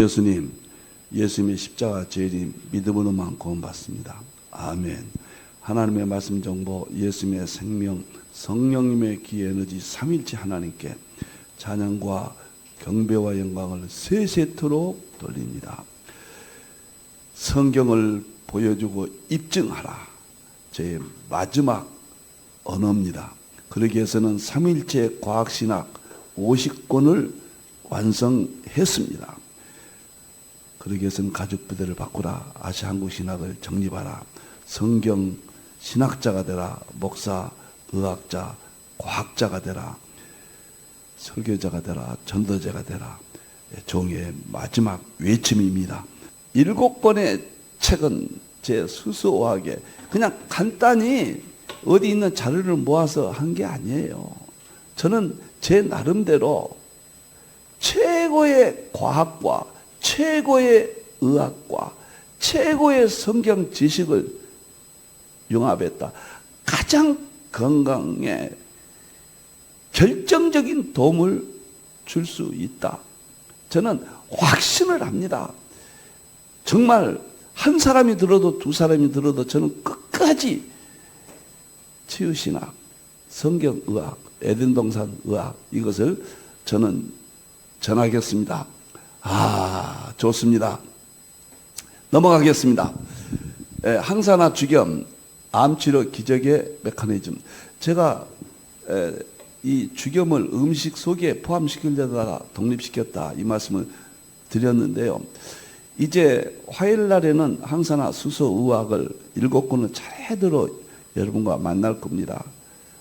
예수님, 예수님의 십자가 재림 믿음으로만 구원받습니다. 아멘. 하나님의 말씀 정보, 예수님의 생명, 성령님의 기회 에너지 삼일체 하나님께 찬양과 경배와 영광을 세세토록 돌립니다. 성경을 보여주고 입증하라. 제 마지막 언어입니다. 그러기 위해서는 삼일체 과학신학 50권을 완성했습니다. 그러기 위해서는 가죽부대를 바꾸라. 아시아한국신학을 정립하라. 성경 신학자가 되라. 목사, 의학자, 과학자가 되라. 설교자가 되라. 전도자가 되라. 종의 마지막 외침입니다. 7권의 책은 제 수수오하게 그냥 간단히 어디 있는 자료를 모아서 한 게 아니에요. 저는 제 나름대로 최고의 과학과 최고의 의학과 최고의 성경 지식을 융합했다. 가장 건강에 결정적인 도움을 줄 수 있다. 저는 확신을 합니다. 정말 한 사람이 들어도 두 사람이 들어도 저는 끝까지 치유신학, 성경의학, 에덴동산 의학 이것을 저는 전하겠습니다. 좋습니다. 넘어가겠습니다. 항산화 주겸, 암치료 기적의 메커니즘. 제가 이 주겸을 음식 속에 포함시키려다가 독립시켰다 이 말씀을 드렸는데요. 이제 화요일 날에는 항산화 수소의학을 7권을 제대로 여러분과 만날 겁니다.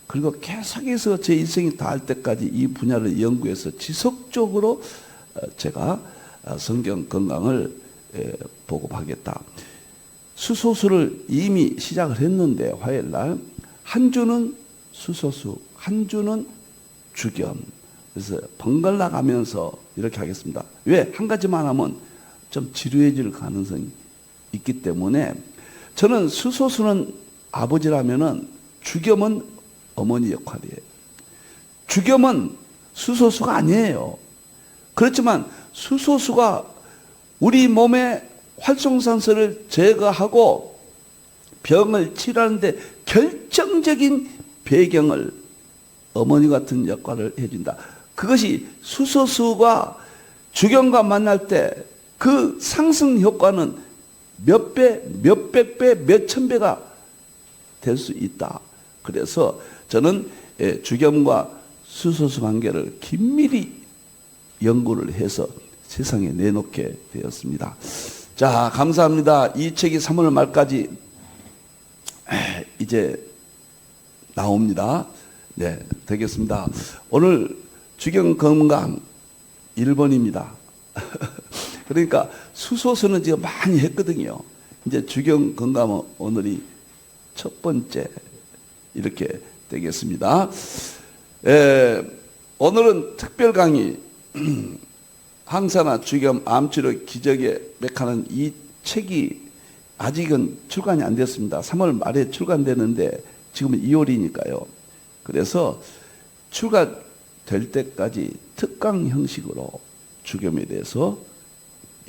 그리고 계속해서 제 인생이 다할 때까지 이 분야를 연구해서 지속적으로 제가 성경 건강을 보급하겠다. 수소수를 이미 시작을 했는데 화요일 날 한 주는 수소수, 한 주는 주겸. 그래서 번갈아 가면서 이렇게 하겠습니다. 왜? 한 가지만 하면 좀 지루해질 가능성이 있기 때문에 저는 수소수는 아버지라면은 주겸은 어머니 역할이에요. 주겸은 수소수가 아니에요. 그렇지만 수소수가 우리 몸의 활성산소를 제거하고 병을 치료하는데 결정적인 배경을 어머니 같은 역할을 해준다. 그것이 수소수가 주겸과 만날 때 그 상승 효과는 몇 배, 몇백 배, 몇천 배가 될 수 있다. 그래서 저는 주겸과 수소수 관계를 긴밀히 연구를 해서 세상에 내놓게 되었습니다. 자, 감사합니다. 이 책이 3월 말까지 이제 나옵니다. 네, 되겠습니다. 오늘 주겸 건강 1번입니다. 그러니까 수소수는 지금 많이 했거든요. 이제 주겸 건강은 오늘이 첫 번째 이렇게 되겠습니다. 오늘은 특별 강의 항산화 주겸 암치료 기적의 메카는 이 책이 아직은 출간이 안 됐습니다. 3월 말에 출간되는데 지금은 2월이니까요. 그래서 출간될 때까지 특강 형식으로 주겸에 대해서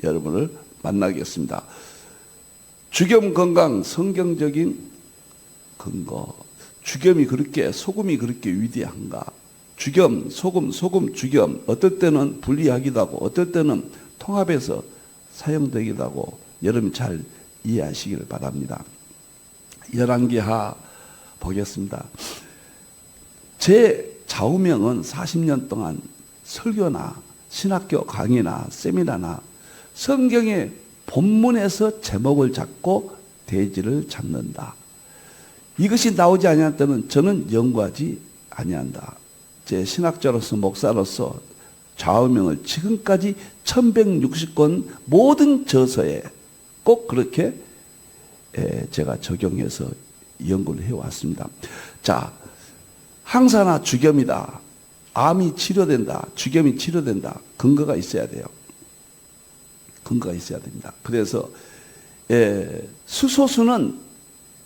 여러분을 만나겠습니다. 주겸 건강 성경적인 근거. 주겸이 그렇게 소금이 그렇게 위대한가? 주겸, 소금, 주겸. 어떨 때는 분리하기도 하고 어떨 때는 통합해서 사용되기도 하고 여러분 잘 이해하시기를 바랍니다. 열왕기하 보겠습니다. 제 좌우명은 40년 동안 설교나 신학교 강의나 세미나나 성경의 본문에서 제목을 잡고 대지를 잡는다. 이것이 나오지 아니할 때는 저는 연구하지 아니한다. 제 신학자로서 목사로서 좌우명을 지금까지 1160권 모든 저서에 꼭 그렇게 제가 적용해서 연구를 해왔습니다. 자, 항산화 주겸이다. 암이 치료된다. 주겸이 치료된다. 근거가 있어야 돼요. 근거가 있어야 됩니다. 그래서 수소수는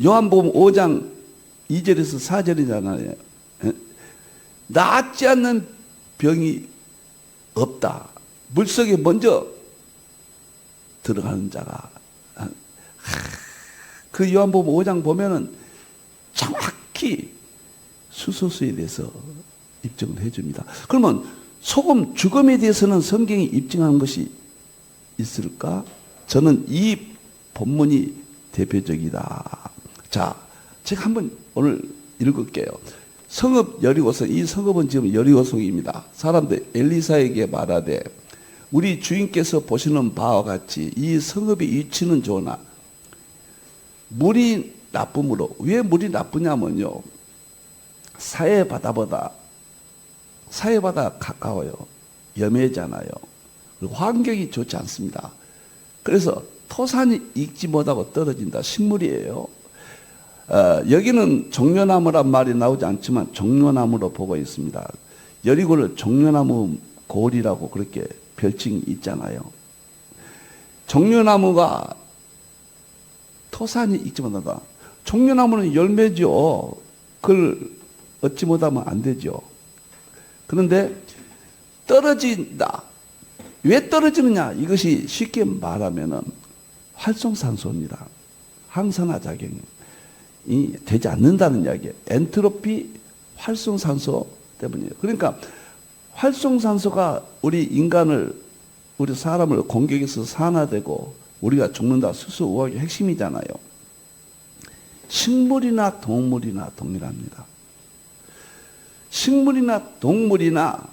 요한복음 5장 2절에서 4절이잖아요. 낫지 않는 병이 없다. 물속에 먼저 들어가는 자가. 그 요한복음 5장 보면은 정확히 수소수에 대해서 입증을 해줍니다. 그러면 소금 죽음에 대해서는 성경이 입증하는 것이 있을까? 저는 이 본문이 대표적이다. 자, 제가 한번 오늘 읽을게요. 성읍 여리고성, 이 성읍은 지금 여리고성입니다. 사람들 엘리사에게 말하되 우리 주인께서 보시는 바와 같이 이 성읍의 위치는 좋으나 물이 나쁨으로. 왜 물이 나쁘냐면요, 사해바다보다 가까워요. 염해잖아요. 그리고 환경이 좋지 않습니다. 그래서 토산이 익지 못하고 떨어진다. 식물이에요. 여기는 종려나무란 말이 나오지 않지만 종려나무로 보고 있습니다. 여리고를 종려나무 고을이라고 그렇게 별칭이 있잖아요. 종려나무가 토산이 익지 못하다. 종려나무는 열매죠. 그걸 얻지 못하면 안 되죠. 그런데 떨어진다. 왜 떨어지느냐? 이것이 쉽게 말하면은 활성산소입니다. 항산화 작용이 되지 않는다는 이야기예요. 엔트로피 활성산소 때문이에요. 그러니까 활성산소가 우리 사람을 공격해서 산화되고 우리가 죽는다. 수소우학의 핵심이잖아요. 식물이나 동물이나 동일합니다. 식물이나 동물이나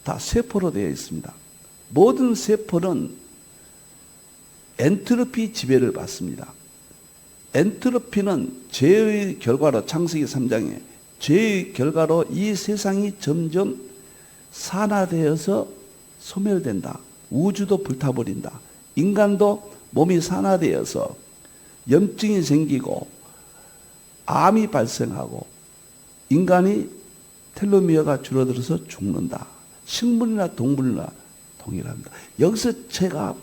다 세포로 되어 있습니다. 모든 세포는 엔트로피 지배를 받습니다. 엔트로피는 죄의 결과로, 창세기 3장에 죄의 결과로 이 세상이 점점 산화되어서 소멸된다. 우주도 불타버린다. 인간도 몸이 산화되어서 염증이 생기고 암이 발생하고 인간이 텔로미어가 줄어들어서 죽는다. 식물이나 동물이나 동일합니다. 여기서 제가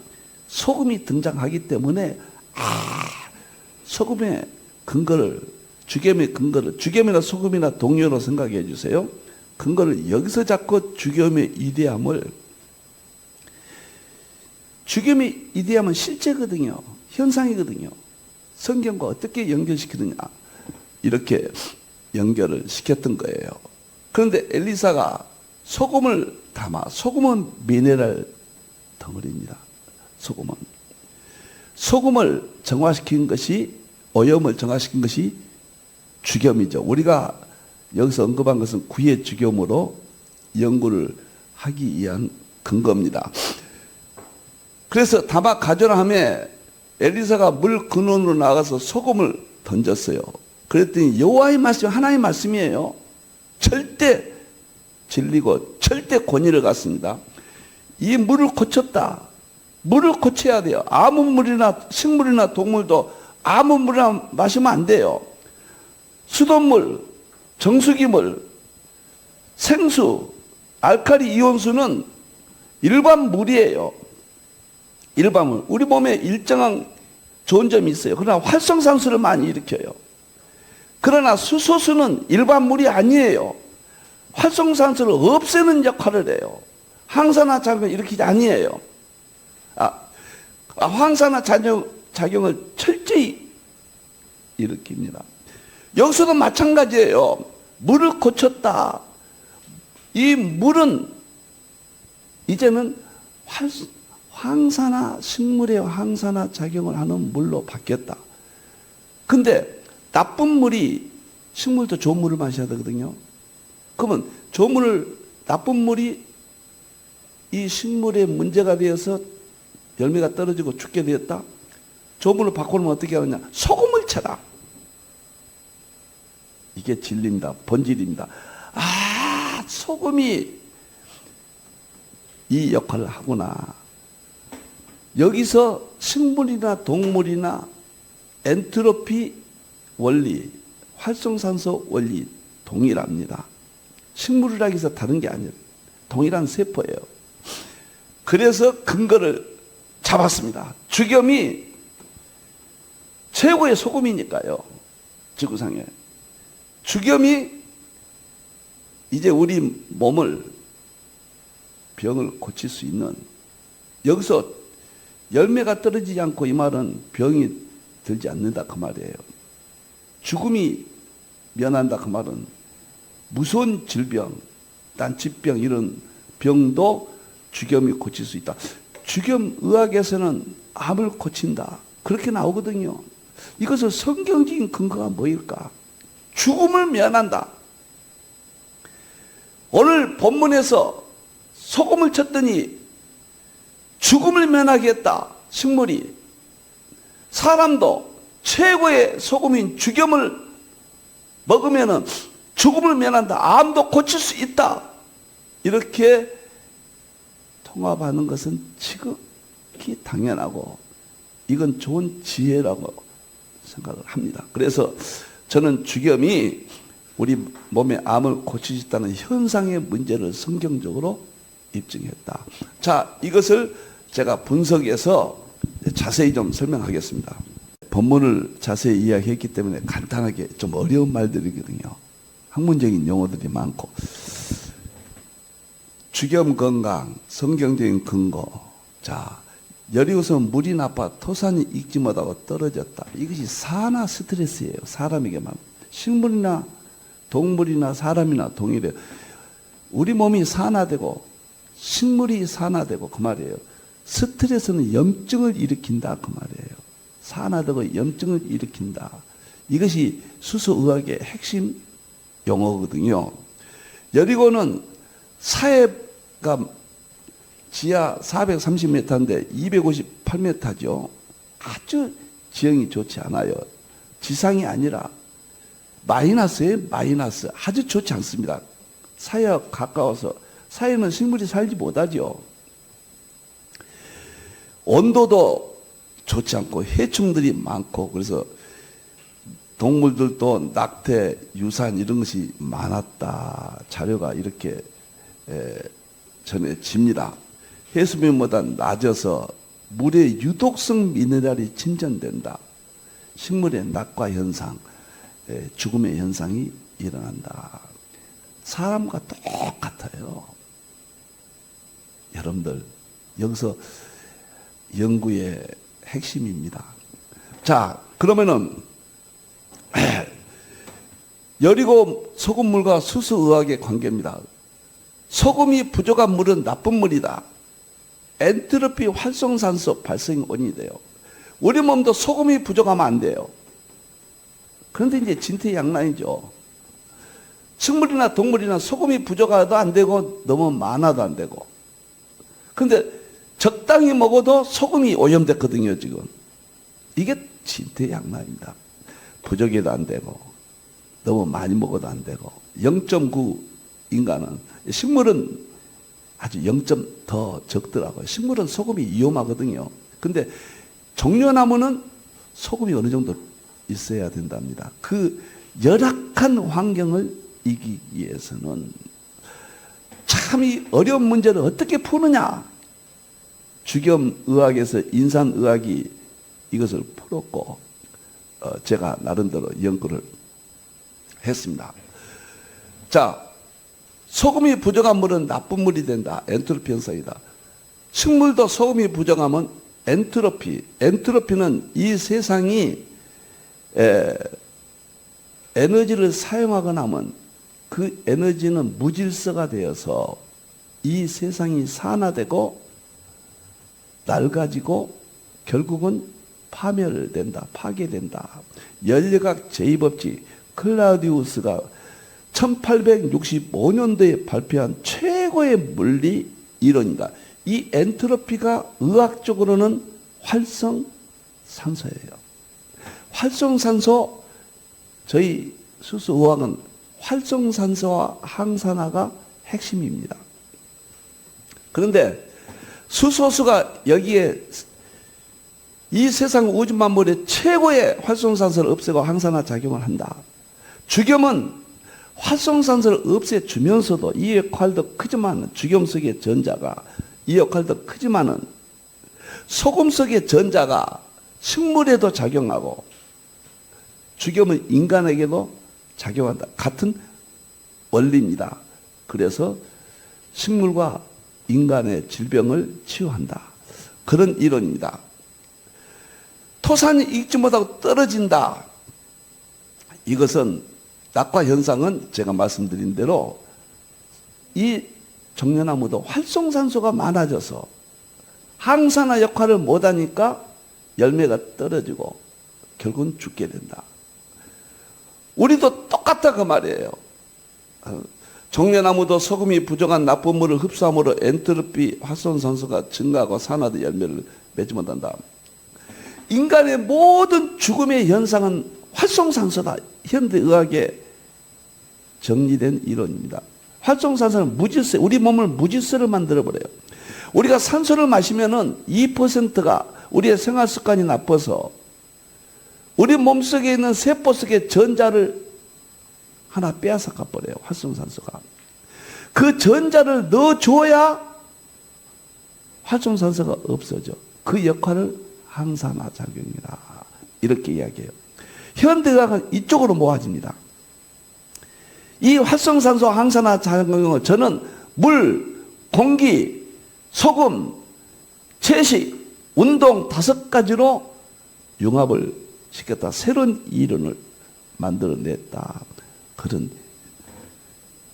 소금이 등장하기 때문에 소금의 근거를, 주겸의 근거를, 주겸이나 소금이나 동료로 생각해 주세요. 근거를 여기서 잡고 주겸의 이대함을, 주겸의 이대함은 실제거든요. 현상이거든요. 성경과 어떻게 연결시키느냐, 이렇게 연결을 시켰던 거예요. 그런데 엘리사가 소금을 담아, 소금은 미네랄 덩어리입니다. 소금을 정화시킨 것이, 오염을 정화시킨 것이 주겸이죠. 우리가 여기서 언급한 것은 구의 주겸으로 연구를 하기 위한 근거입니다. 그래서 담아 가져라 하며 엘리사가 물 근원으로 나가서 소금을 던졌어요. 그랬더니 여호와의 말씀, 하나님의 말씀이에요. 절대 진리고 절대 권위를 갖습니다. 이 물을 고쳤다. 물을 고쳐야 돼요. 아무 물이나 식물이나 동물도 아무 물이나 마시면 안 돼요. 수돗물, 정수기물, 생수, 알칼리 이온수는 일반 물이에요. 일반 물. 우리 몸에 일정한 좋은 점이 있어요. 그러나 활성산소를 많이 일으켜요. 그러나 수소수는 일반 물이 아니에요. 활성산소를 없애는 역할을 해요. 항산화 작용을 일으키지 아니에요. 항산화 작용을 철저히 일으킵니다. 여기서도 마찬가지예요. 물을 고쳤다. 이 물은 이제는 항산화, 식물의 항산화 작용을 하는 물로 바뀌었다. 근데 나쁜 물이, 식물도 좋은 물을 마셔야 되거든요. 그러면 나쁜 물이 이 식물에 문제가 되어서 열매가 떨어지고 죽게 되었다. 좋은 물로 바꾸면 어떻게 하느냐? 소금을 쳐라. 이게 진리입니다. 본질입니다. 소금이 이 역할을 하구나. 여기서 식물이나 동물이나 엔트로피 원리, 활성산소 원리 동일합니다. 식물이라고 해서 다른 게 아니에요. 동일한 세포예요. 그래서 근거를 잡았습니다. 주겸이 최고의 소금이니까요. 지구상에. 주겸이 이제 우리 몸을, 병을 고칠 수 있는, 여기서 열매가 떨어지지 않고 이 말은 병이 들지 않는다 그 말이에요. 죽음이 면한다 그 말은 무서운 질병, 난치병 이런 병도 죽염이 고칠 수 있다. 죽염 의학에서는 암을 고친다. 그렇게 나오거든요. 이것은 성경적인 근거가 뭐일까? 죽음을 면한다. 오늘 본문에서 소금을 쳤더니 죽음을 면하겠다. 식물이. 사람도 최고의 소금인 죽염을 먹으면은 죽음을 면한다. 암도 고칠 수 있다. 이렇게 통합하는 것은 지극히 당연하고 이건 좋은 지혜라고 생각을 합니다. 그래서 저는 죽염이 우리 몸의 암을 고칠 수 있다는 현상의 문제를 성경적으로 입증했다. 자, 이것을 제가 분석해서 자세히 좀 설명하겠습니다. 본문을 자세히 이야기했기 때문에 간단하게 좀 어려운 말들이거든요. 학문적인 용어들이 많고. 죽염 건강, 성경적인 근거. 자, 여리고성은 물이 나빠 토산이 익지 못하고 떨어졌다. 이것이 산화 스트레스예요. 사람에게만. 식물이나 동물이나 사람이나 동일해요. 우리 몸이 산화되고 식물이 산화되고 그 말이에요. 스트레스는 염증을 일으킨다 그 말이에요. 산화되고 염증을 일으킨다. 이것이 수소의학의 핵심 용어거든요. 여리고는 사해가 지하 430m인데 258m죠. 아주 지형이 좋지 않아요. 지상이 아니라 마이너스에 마이너스. 아주 좋지 않습니다. 사해와 가까워서. 사해는 식물이 살지 못하죠. 온도도 좋지 않고 해충들이 많고 그래서 동물들도 낙태, 유산 이런 것이 많았다. 자료가 이렇게 전해집니다. 해수면보다 낮아서 물의 유독성 미네랄이 침전된다. 식물의 낙과 현상, 죽음의 현상이 일어난다. 사람과 똑같아요. 여러분들 여기서 연구의 핵심입니다. 자, 그러면은 여리고 소금물과 수소의학의 관계입니다. 소금이 부족한 물은 나쁜 물이다. 엔트로피 활성산소 발생이 원인이 돼요. 우리 몸도 소금이 부족하면 안 돼요. 그런데 이제 진퇴양난이죠. 식물이나 동물이나 소금이 부족하도 안 되고 너무 많아도 안 되고. 그런데 적당히 먹어도 소금이 오염됐거든요, 지금. 이게 진퇴양난입니다. 부족해도 안 되고 너무 많이 먹어도 안 되고 0.9 인간은 식물은 아주 0점 더 적더라고요. 식물은 소금이 위험하거든요. 근데 종려나무는 소금이 어느 정도 있어야 된답니다. 그 열악한 환경을 이기기 위해서는 참 이 어려운 문제를 어떻게 푸느냐. 죽염의학에서 인산의학이 이것을 풀었고 제가 나름대로 연구를 했습니다. 자, 소금이 부족한 물은 나쁜 물이 된다. 엔트로피 현상이다. 식물도 소금이 부족하면 엔트로피는 이 세상이 에너지를 사용하거나 하면 그 에너지는 무질서가 되어서 이 세상이 산화되고 낡아지고 결국은 파멸된다. 파괴된다. 연력학 제2법칙 클라우디우스가 1865년도에 발표한 최고의 물리 이론이다. 이 엔트로피가 의학적으로는 활성산소예요. 활성산소, 저희 수소의학은 활성산소와 항산화가 핵심입니다. 그런데 수소수가 여기에 이 세상 우주 만물의 최고의 활성산소를 없애고 항산화 작용을 한다. 죽염은 활성산소를 없애주면서도 이 역할도 크지만 죽염 속의 전자가 이 역할도 크지만은 소금 속의 전자가 식물에도 작용하고 죽염은 인간에게도 작용한다. 같은 원리입니다. 그래서 식물과 인간의 질병을 치유한다. 그런 이론입니다. 토산이 익지 못하고 떨어진다. 이것은 낙화 현상은 제가 말씀드린 대로 이 종려나무도 활성산소가 많아져서 항산화 역할을 못하니까 열매가 떨어지고 결국은 죽게 된다. 우리도 똑같다 그 말이에요. 종려나무도 소금이 부족한 나쁜 물을 흡수함으로 엔트로피 활성산소가 증가하고 산화된 열매를 맺지 못한다. 인간의 모든 죽음의 현상은 활성산소다. 현대의학에 정리된 이론입니다. 활성산소는 무질서, 우리 몸을 무질서를 만들어버려요. 우리가 산소를 마시면은 2%가 우리의 생활 습관이 나빠서 우리 몸속에 있는 세포 속의 전자를 하나 빼앗아가 버려요. 활성산소가. 그 전자를 넣어줘야 활성산소가 없어져. 그 역할을 항산화 작용이다. 이렇게 이야기해요. 현대의학은 이쪽으로 모아집니다. 이 활성산소 항산화 작용을 저는 물, 공기, 소금, 채식, 운동 5가지로 융합을 시켰다. 새로운 이론을 만들어냈다. 그런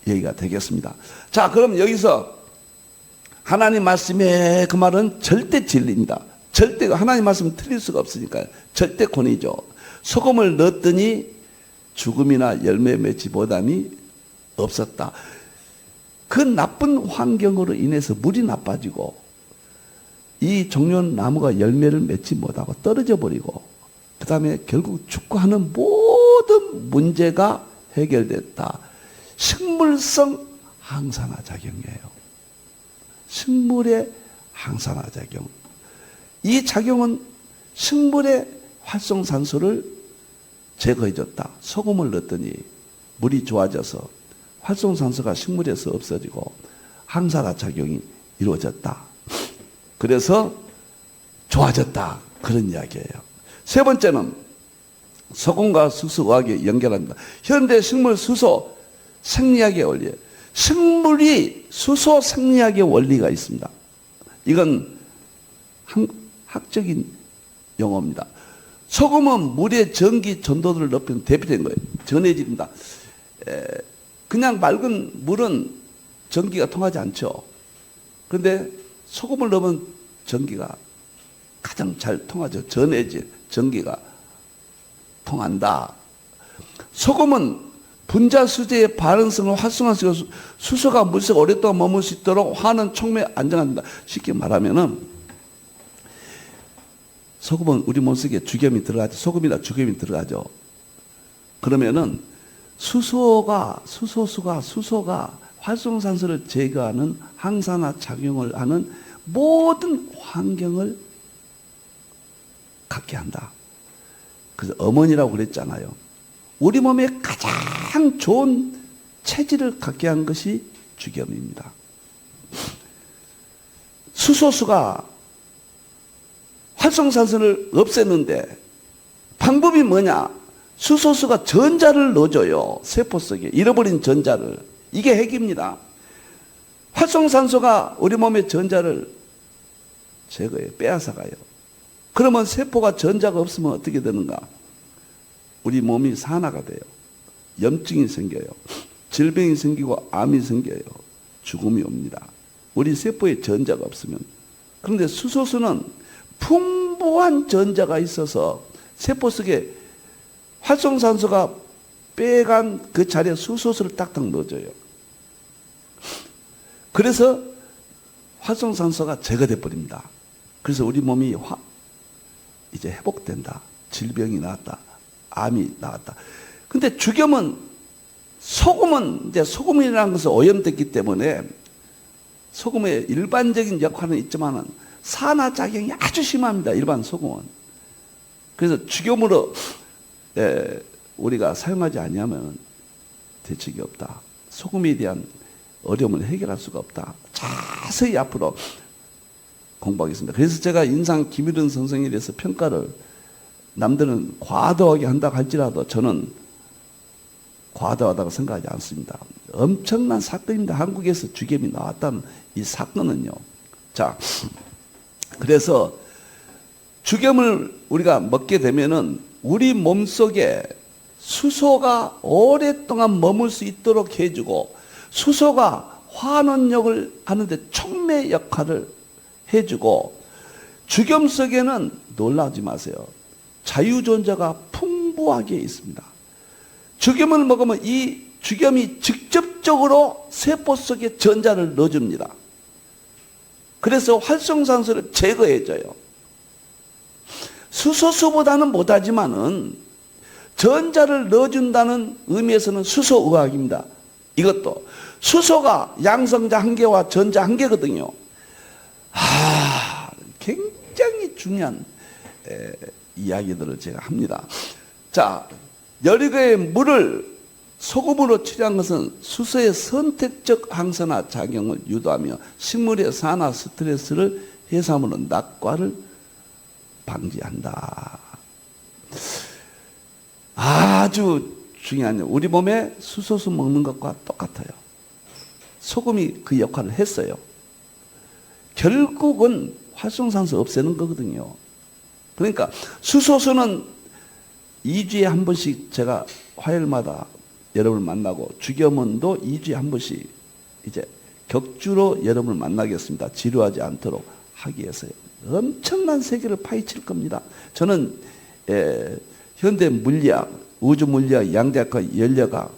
얘기가 되겠습니다. 자, 그럼 여기서 하나님 말씀의 그 말은 절대 진리입니다. 절대 하나님 말씀 틀릴 수가 없으니까 절대 권위죠. 소금을 넣었더니 죽음이나 열매 맺지 못함이 없었다. 그 나쁜 환경으로 인해서 물이 나빠지고 이 종려나무가 열매를 맺지 못하고 떨어져 버리고 그 다음에 결국 죽고 하는 모든 문제가 해결됐다. 식물성 항산화 작용이에요. 식물의 항산화 작용. 이 작용은 식물의 활성산소를 제거해줬다. 소금을 넣었더니 물이 좋아져서 활성산소가 식물에서 없어지고 항산화 작용이 이루어졌다. 그래서 좋아졌다. 그런 이야기예요. 세 번째는 소금과 수소의학에 연결합니다. 현대 식물 수소 생리학의 원리예요. 식물이 수소 생리학의 원리가 있습니다. 이건 학적인 용어입니다. 소금은 물의 전기 전도도를 높이는 대표적인 거예요. 전해집니다. 그냥 맑은 물은 전기가 통하지 않죠. 그런데 소금을 넣으면 전기가 가장 잘 통하죠. 전해질 전기가 통한다. 소금은 분자 수제의 반응성을 활성화시켜 수소가 물속에 오랫동안 머물 수 있도록 화는 촉매에 안정한다. 쉽게 말하면은 소금은 우리 몸속에 죽염이 들어가죠. 소금이나 죽염이 들어가죠. 그러면은 수소가 활성산소를 제거하는 항산화 작용을 하는 모든 환경을 갖게 한다. 그래서 어머니라고 그랬잖아요. 우리 몸에 가장 좋은 체질을 갖게 한 것이 죽염입니다. 수소수가 활성산소를 없앴는데 방법이 뭐냐? 수소수가 전자를 넣어줘요. 세포 속에 잃어버린 전자를. 이게 핵입니다. 활성산소가 우리 몸의 전자를 제거해 빼앗아가요. 그러면 세포가 전자가 없으면 어떻게 되는가? 우리 몸이 산화가 돼요. 염증이 생겨요. 질병이 생기고 암이 생겨요. 죽음이 옵니다. 우리 세포에 전자가 없으면. 그런데 수소수는 풍부한 전자가 있어서 세포 속에 활성산소가 빼간 그 자리에 수소수를 딱딱 넣어줘요. 그래서 활성산소가 제거돼 버립니다. 그래서 우리 몸이 이제 회복된다. 질병이 나았다. 암이 나았다. 근데 죽염은 소금은 이제 소금이라는 것은 오염됐기 때문에 소금의 일반적인 역할은 있지만은 산화작용이 아주 심합니다. 일반 소금은. 그래서 죽염으로 우리가 사용하지 아니하면 대책이 없다. 소금에 대한 어려움을 해결할 수가 없다. 자세히 앞으로 공부하겠습니다. 그래서 제가 인상 김일은 선생에 대해서 평가를 남들은 과도하게 한다고 할지라도 저는 과도하다고 생각하지 않습니다. 엄청난 사건입니다. 한국에서 죽염이 나왔다는 이 사건은요. 자, 그래서 죽염을 우리가 먹게 되면은 우리 몸속에 수소가 오랫동안 머물 수 있도록 해주고, 수소가 환원력을 하는데 촉매 역할을 해주고, 죽염 속에는 놀라지 마세요. 자유존재가 풍부하게 있습니다. 죽염을 먹으면 이 죽염이 직접적으로 세포 속에 전자를 넣어줍니다. 그래서 활성산소를 제거해줘요. 수소수보다는 못하지만은 전자를 넣어준다는 의미에서는 수소의학입니다. 이것도 수소가 양성자 한 개와 전자 한 개거든요. 굉장히 중요한 이야기들을 제가 합니다. 자, 여러 물을 소금으로 처리한 것은 수소의 선택적 항산화 작용을 유도하며 식물의 산화 스트레스를 해소함으로 낙과를 방지한다. 아주 중요한, 우리 몸에 수소수 먹는 것과 똑같아요. 소금이 그 역할을 했어요. 결국은 활성산소 없애는 거거든요. 그러니까 수소수는 2주에 한 번씩 제가 화요일마다 여러분을 만나고, 죽염원도 2주에 한 번씩 이제 격주로 여러분을 만나겠습니다. 지루하지 않도록 하기 위해서요. 엄청난 세계를 파헤칠 겁니다. 저는 현대 물리학, 우주 물리학, 양자학과, 연력학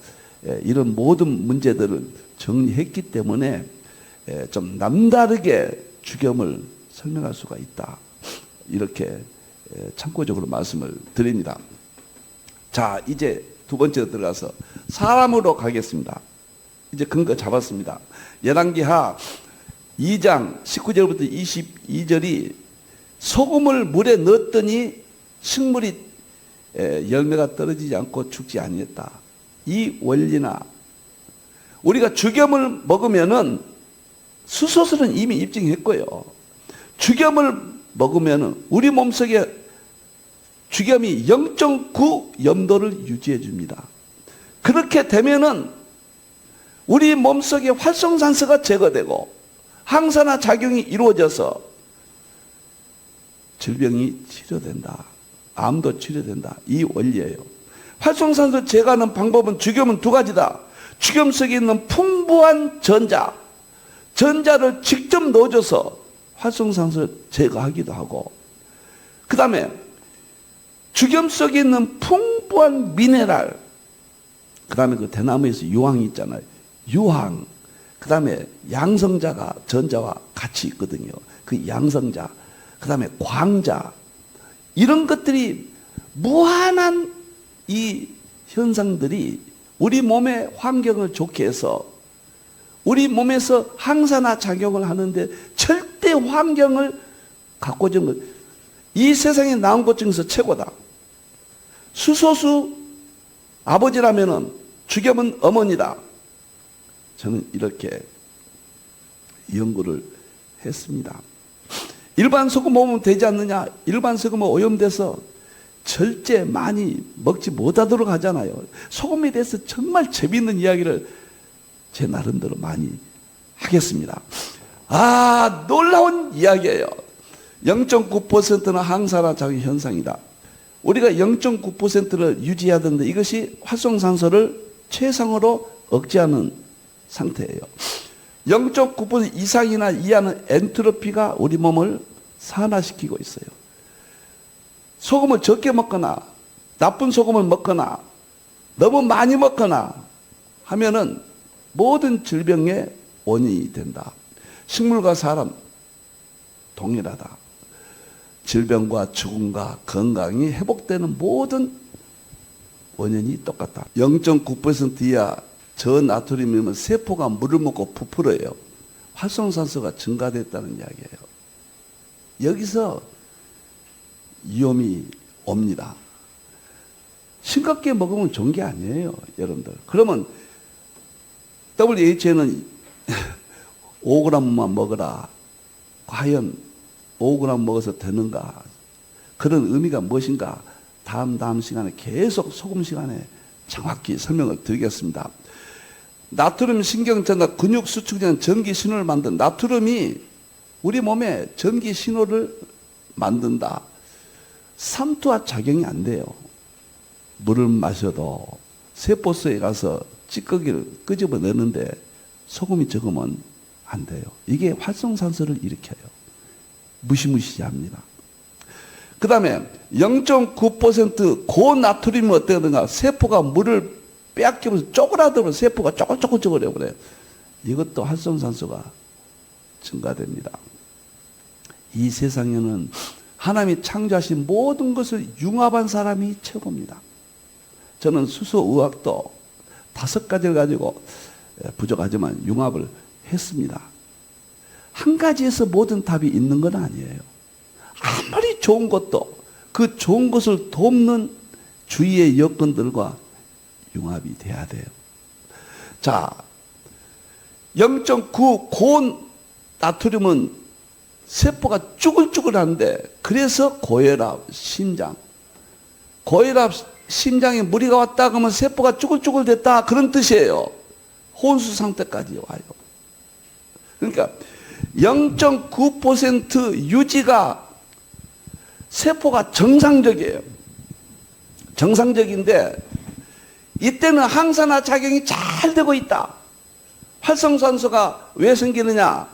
이런 모든 문제들을 정리했기 때문에 좀 남다르게 죽염을 설명할 수가 있다. 이렇게 참고적으로 말씀을 드립니다. 자, 이제 두 번째로 들어가서 사람으로 가겠습니다. 이제 근거 잡았습니다. 열왕기하 2장 19절부터 22절이 소금을 물에 넣었더니 식물이 열매가 떨어지지 않고 죽지 아니했다. 이 원리나 우리가 죽염을 먹으면은 수소수는 이미 입증했고요. 죽염을 먹으면은 우리 몸속에 죽염이 0.9 염도를 유지해 줍니다. 그렇게 되면은 우리 몸속에 활성산소가 제거되고 항산화 작용이 이루어져서 질병이 치료된다. 암도 치료된다. 이 원리예요. 활성산소 제거하는 방법은 죽염은 두 가지다. 죽염 속에 있는 풍부한 전자를 직접 넣어줘서 활성산소를 제거하기도 하고, 그 다음에 죽염 속에 있는 풍부한 미네랄, 그 다음에 그 대나무에서 유황이 있잖아요. 유황, 그 다음에 양성자가 전자와 같이 있거든요. 그 양성자, 그 다음에 광자, 이런 것들이 무한한 이 현상들이 우리 몸의 환경을 좋게 해서 우리 몸에서 항산화 작용을 하는데 절대 환경을 가꿔준 것, 이 세상에 나온 것 중에서 최고다. 수소수 아버지라면은 죽염은 어머니다. 저는 이렇게 연구를 했습니다. 일반 소금 먹으면 되지 않느냐? 일반 소금은 오염돼서 절제 많이 먹지 못하도록 하잖아요. 소금에 대해서 정말 재미있는 이야기를 제 나름대로 많이 하겠습니다. 놀라운 이야기예요. 0.9%는 항산화 작용 현상이다. 우리가 0.9%를 유지해야 되는데 이것이 활성산소를 최상으로 억제하는 상태예요. 0.9% 이상이나 이하는 엔트로피가 우리 몸을 산화시키고 있어요. 소금을 적게 먹거나 나쁜 소금을 먹거나 너무 많이 먹거나 하면은 모든 질병의 원인이 된다. 식물과 사람 동일하다. 질병과 죽음과 건강이 회복되는 모든 원인이 똑같다. 0.9% 이하 저나트륨이면 세포가 물을 먹고 부풀어요. 활성산소가 증가됐다는 이야기예요. 여기서 위험이 옵니다. 싱겁게 먹으면 좋은 게 아니에요, 여러분들. 그러면 WHO는 5g만 먹어라. 과연 5g 먹어서 되는가? 그런 의미가 무엇인가? 다음 시간에 계속 소금 시간에 정확히 설명을 드리겠습니다. 나트륨 신경전달 근육 수축된 전기 신호를 만든 나트륨이 우리 몸에 전기 신호를 만든다. 삼투압 작용이 안 돼요. 물을 마셔도 세포속에 가서 찌꺼기를 끄집어내는데 소금이 적으면 안 돼요. 이게 활성산소를 일으켜요. 무시무시합니다. 그 다음에 0.9% 고나트륨이 어떻게든가 세포가 물을 빼앗기면서 쪼그라들면 세포가 쪼글쪼글 버려요. 이것도 활성산소가 증가됩니다. 이 세상에는 하나님이 창조하신 모든 것을 융합한 사람이 최고입니다. 저는 수소의학도 5가지를 가지고 부족하지만 융합을 했습니다. 한 가지에서 모든 답이 있는 건 아니에요. 아무리 좋은 것도 그 좋은 것을 돕는 주위의 여건들과 융합이 돼야 돼요. 자, 0.9 고나트륨은 세포가 쭈글쭈글한데 그래서 고혈압, 심장. 고혈압, 심장에 무리가 왔다 그러면 세포가 쭈글쭈글 됐다 그런 뜻이에요. 혼수 상태까지 와요. 그러니까 0.9% 유지가 세포가 정상적이에요. 정상적인데 이때는 항산화 작용이 잘 되고 있다. 활성산소가 왜 생기느냐?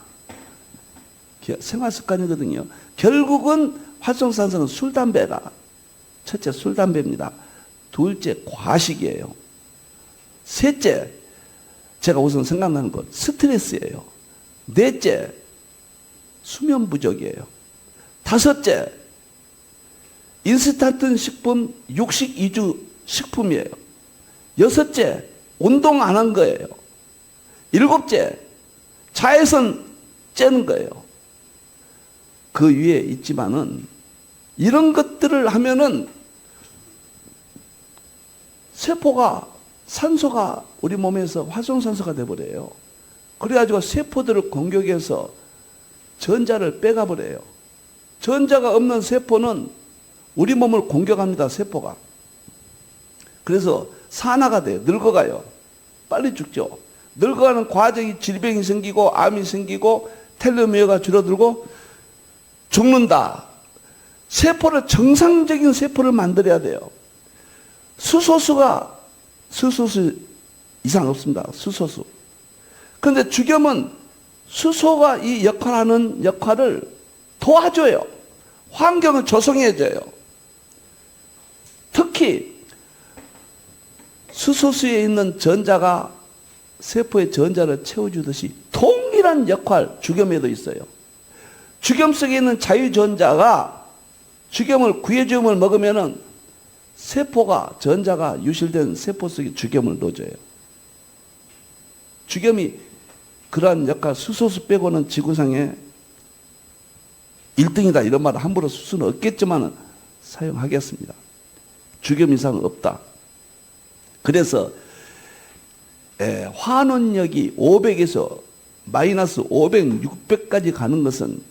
생활습관이거든요. 결국은 활성산소는 술, 담배다. 첫째, 술, 담배입니다. 둘째, 과식이에요. 셋째, 제가 우선 생각나는 것, 스트레스예요. 넷째, 수면 부족이에요. 다섯째, 인스턴트 식품, 육식 위주 식품이에요. 여섯째, 운동 안 한 거예요. 일곱째, 자외선 쬐는 거예요. 그 위에 있지만은 이런 것들을 하면은 세포가 산소가 우리 몸에서 활성산소가 돼버려요. 그래가지고 세포들을 공격해서 전자를 빼가버려요. 전자가 없는 세포는 우리 몸을 공격합니다. 세포가. 그래서 산화가 돼요. 늙어가요. 빨리 죽죠. 늙어가는 과정이 질병이 생기고 암이 생기고 텔로미어가 줄어들고 죽는다. 세포를 정상적인 세포를 만들어야 돼요. 수소수 이상 없습니다. 수소수. 그런데 죽염은 수소가 이 역할하는 역할을 도와줘요. 환경을 조성해줘요. 특히 수소수에 있는 전자가 세포의 전자를 채워주듯이 동일한 역할 죽염에도 있어요. 죽염 속에 있는 자유전자가 죽염을 구해죽음을 먹으면은 세포가 전자가 유실된 세포 속에 죽염을 넣어줘요. 죽염이 그러한 역할 수소수 빼고는 지구상에 1등이다 이런 말을 함부로 쓸 수는 없겠지만 사용하겠습니다. 죽염 이상은 없다. 그래서 환원력이 500에서 마이너스 500, 600까지 가는 것은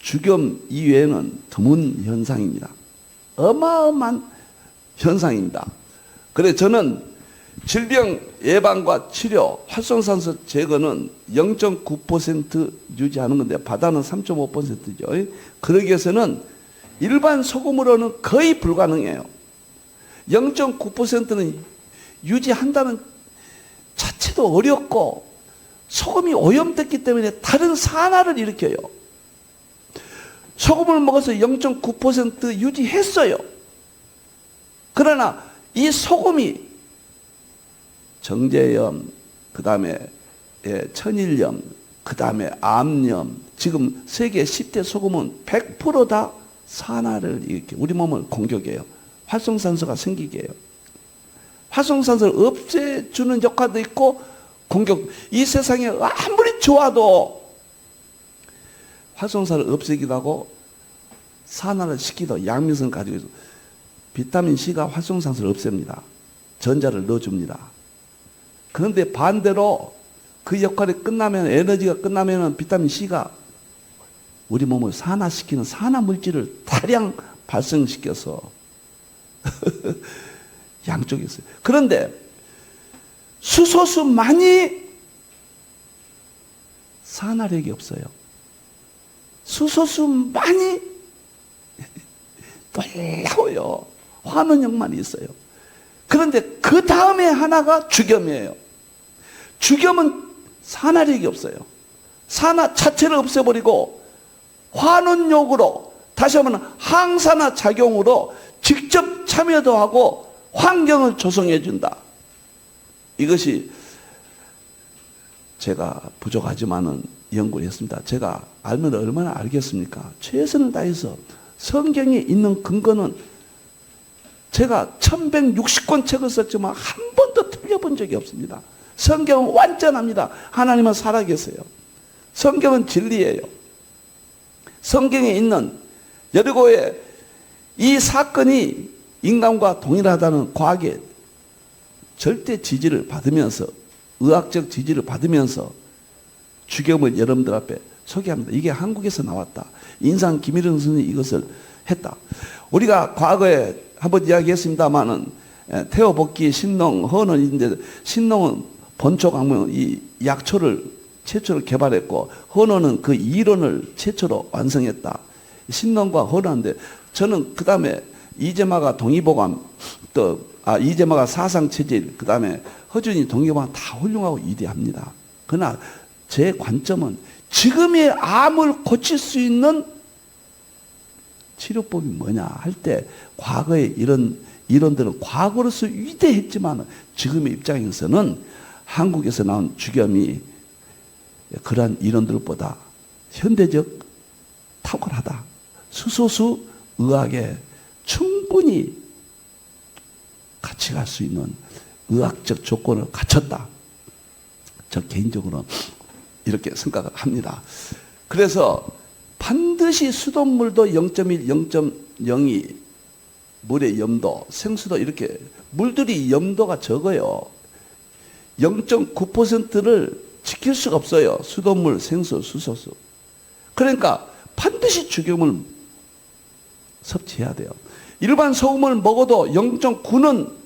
죽염 이외에는 드문 현상입니다. 어마어마한 현상입니다. 그래서 저는 질병 예방과 치료, 활성산소 제거는 0.9% 유지하는 건데 바다는 3.5%죠. 그러기 위해서는 일반 소금으로는 거의 불가능해요. 0.9%는 유지한다는 자체도 어렵고 소금이 오염됐기 때문에 다른 산화를 일으켜요. 소금을 먹어서 0.9% 유지했어요. 그러나 이 소금이 정제염, 그 다음에 천일염, 그 다음에 암염, 지금 세계 10대 소금은 100% 다 산화를 이렇게 우리 몸을 공격해요. 활성산소가 생기게 해요. 활성산소를 없애주는 역할도 있고 공격. 이 세상에 아무리 좋아도 활성산소를 없애기도 하고 산화를 시키도 양면성 가지고 있어. 비타민 C가 활성산소를 없앱니다. 전자를 넣어줍니다. 그런데 반대로 그 역할이 끝나면 에너지가 끝나면 비타민 C가 우리 몸을 산화시키는 산화 물질을 다량 발생시켜서 양쪽에 있어요. 그런데 수소수만이 산화력이 없어요. 수소수만이 놀라워요. 환원형만 있어요. 그런데 그 다음에 하나가 주겸이에요. 주겸은 산화력이 없어요. 산화 자체를 없애버리고 환원력으로, 다시 한번 항산화 작용으로 직접 참여도 하고 환경을 조성해 준다. 이것이 제가 부족하지만은 연구를 했습니다. 제가 알면 얼마나 알겠습니까? 최선을 다해서 성경에 있는 근거는 제가 1160권 책을 썼지만 한 번도 틀려본 적이 없습니다. 성경은 완전합니다. 하나님은 살아계세요. 성경은 진리예요. 성경에 있는 여리고의 이 사건이 인간과 동일하다는 과학의 절대 지지를 받으면서, 의학적 지지를 받으면서 주겸을 여러분들 앞에 소개합니다. 이게 한국에서 나왔다. 인상 김일영 선생님이 이것을 했다. 우리가 과거에 한번 이야기했습니다마는 태호복기, 신농, 헌원인데, 신농은 본초강명 이 약초를 최초로 개발했고, 헌원은 그 이론을 최초로 완성했다. 신농과 헌원인데, 저는 그 다음에 이재마가 동의보감, 이재마가 사상체질, 그 다음에 허준이 동의보감 다 훌륭하고 위대합니다. 그러나 제 관점은 지금의 암을 고칠 수 있는 치료법이 뭐냐 할 때, 과거의 이런 이론들은 과거로서 위대했지만 지금의 입장에서는 한국에서 나온 주겸이 그러한 이론들보다 현대적 탁월하다. 수소수 의학에 충분히 같이 갈 수 있는 의학적 조건을 갖췄다. 저 개인적으로 이렇게 생각을 합니다. 그래서 반드시 수돗물도 0.1, 0.02 물의 염도, 생수도 이렇게 물들이 염도가 적어요. 0.9%를 지킬 수가 없어요. 수돗물, 생수, 수소수. 그러니까 반드시 주겸을 섭취해야 돼요. 일반 소금을 먹어도 0.9는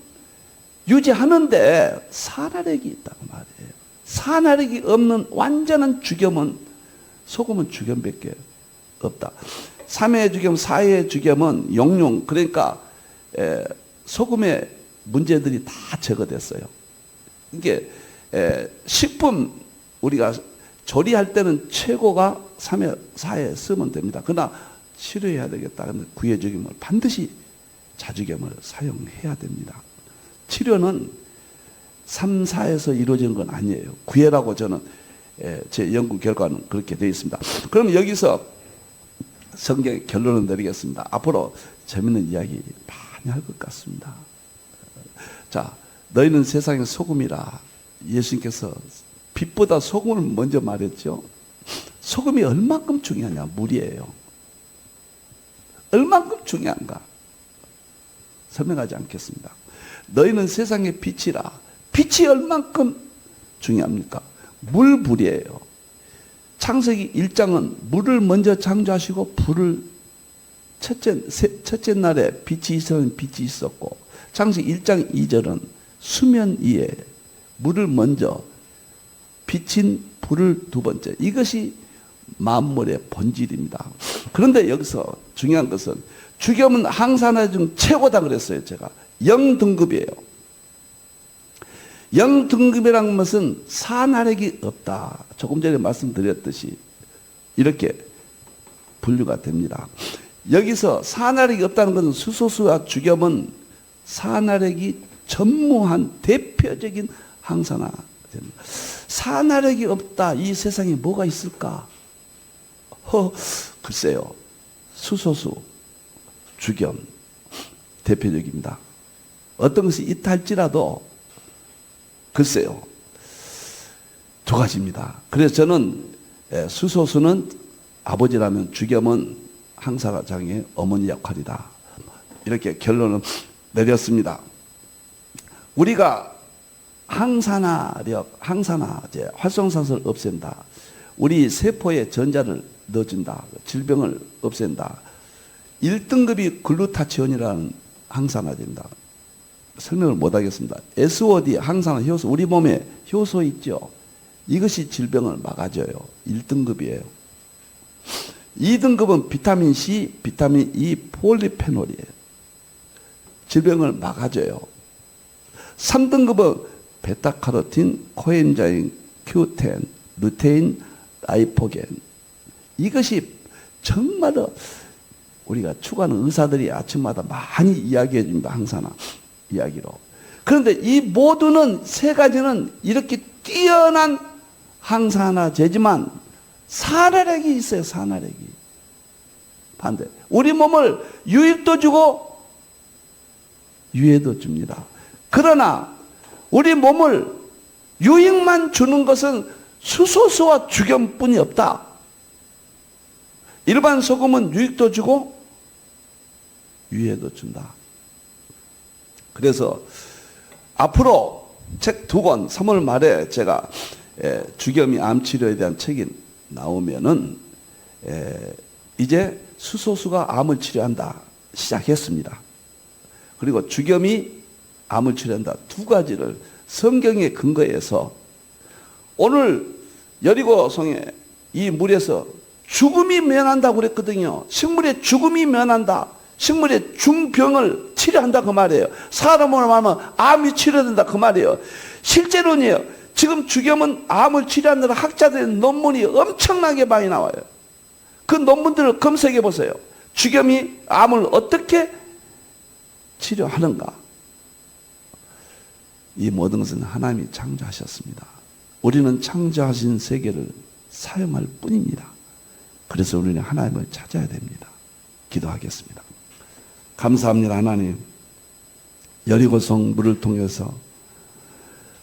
유지하는데 산화력이 있다고 말이에요. 산화력이 없는 완전한 주겸은, 소금은 주겸밖에 없다. 3회 주겸, 4회 주겸은 용융, 그러니까 소금의 문제들이 다 제거됐어요. 이게 식품 우리가 조리할 때는 최고가 3회, 4회 쓰면 됩니다. 그러나 치료해야 되겠다. 그런데 9회 주겸을 반드시 자주겸을 사용해야 됩니다. 치료는 3, 4에서 이루어지는 건 아니에요. 9회라고 저는 제 연구 결과는 그렇게 되어 있습니다. 그럼 여기서 성경의 결론을 내리겠습니다. 앞으로 재밌는 이야기 많이 할 것 같습니다. 자, 너희는 세상의 소금이라. 예수님께서 빛보다 소금을 먼저 말했죠. 소금이 얼만큼 중요하냐? 물이에요. 얼만큼 중요한가? 설명하지 않겠습니다. 너희는 세상의 빛이라. 빛이 얼만큼 중요합니까? 물이에요. 창세기 1장은 물을 먼저 창조하시고 불을 첫째 날에 빛이 있었는 빛이 있었고, 창세기 1장 2절은 수면 위에 물을 먼저 비친 불을 두 번째. 이것이 만물의 본질입니다. 그런데 여기서 중요한 것은 주겸은 항산화 중 최고다 그랬어요. 제가 0등급이에요. 0등급이라는 것은 산화력이 없다. 조금 전에 말씀드렸듯이 이렇게 분류가 됩니다. 여기서 산화력이 없다는 것은 수소수와 주겸은 산화력이 전무한 대표적인 항산화입니다. 산화력이 없다. 이 세상에 뭐가 있을까? 글쎄요. 수소수, 주겸 대표적입니다. 어떤 것이 있다 할지라도 글쎄요. 두 가지입니다. 그래서 저는 수소수는 아버지라면 주겸은 항산화장의 어머니 역할이다. 이렇게 결론을 내렸습니다. 우리가 항산화력, 항산화제, 활성산소를 없앤다. 우리 세포에 전자를 넣어준다. 질병을 없앤다. 1등급이 글루타치온이라는 항산화제입니다. 설명을 못하겠습니다. SOD, 항산화 효소, 우리 몸에 효소 있죠. 이것이 질병을 막아줘요. 1등급이에요. 2등급은 비타민 C, 비타민 E, 폴리페놀이에요. 질병을 막아줘요. 3등급은 베타카로틴, 코엔자임, Q10, 루테인, 라이포겐. 이것이 정말로 우리가 추구하는 의사들이 아침마다 많이 이야기해 줍니다. 항상 이야기로. 그런데 이 모두는 세 가지는 이렇게 뛰어난 항산화제지만 산화력이 있어요. 산화력이. 반대. 우리 몸을 유익도 주고 유해도 줍니다. 그러나 우리 몸을 유익만 주는 것은 수소수와 죽염뿐이 없다. 일반 소금은 유익도 주고 유해도 준다. 그래서 앞으로 책 2권 3월 말에 제가 죽염이 암 치료에 대한 책이 나오면은 이제 수소수가 암을 치료한다 시작했습니다. 그리고 죽염이 암을 치료한다 2가지를 성경에 근거해서 오늘 여리고성에 이 물에서 죽음이 면한다고 그랬거든요. 식물의 죽음이 면한다. 식물의 중병을 치료한다 그 말이에요. 사람으로 말하면 암이 치료된다 그 말이에요. 실제로는요. 지금 죽염은 암을 치료하느라 학자들의 논문이 엄청나게 많이 나와요. 그 논문들을 검색해 보세요. 죽염이 암을 어떻게 치료하는가. 이 모든 것은 하나님이 창조하셨습니다. 우리는 창조하신 세계를 사용할 뿐입니다. 그래서 우리는 하나님을 찾아야 됩니다. 기도하겠습니다. 감사합니다. 하나님. 여리고성 물을 통해서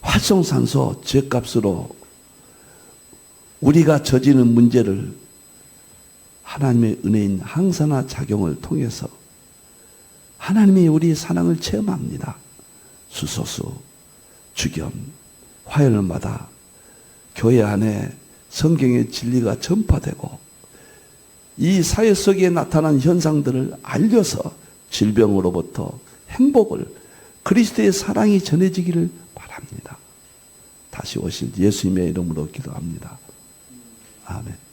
활성산소 죗값으로 우리가 저지르는 문제를 하나님의 은혜인 항산화 작용을 통해서 하나님이 우리의 사랑을 체험합니다. 수소수, 죽염, 화요일마다 교회 안에 성경의 진리가 전파되고 이 사회 속에 나타난 현상들을 알려서 질병으로부터 행복을 그리스도의 사랑이 전해지기를 바랍니다. 다시 오실 예수님의 이름으로 기도합니다. 아멘.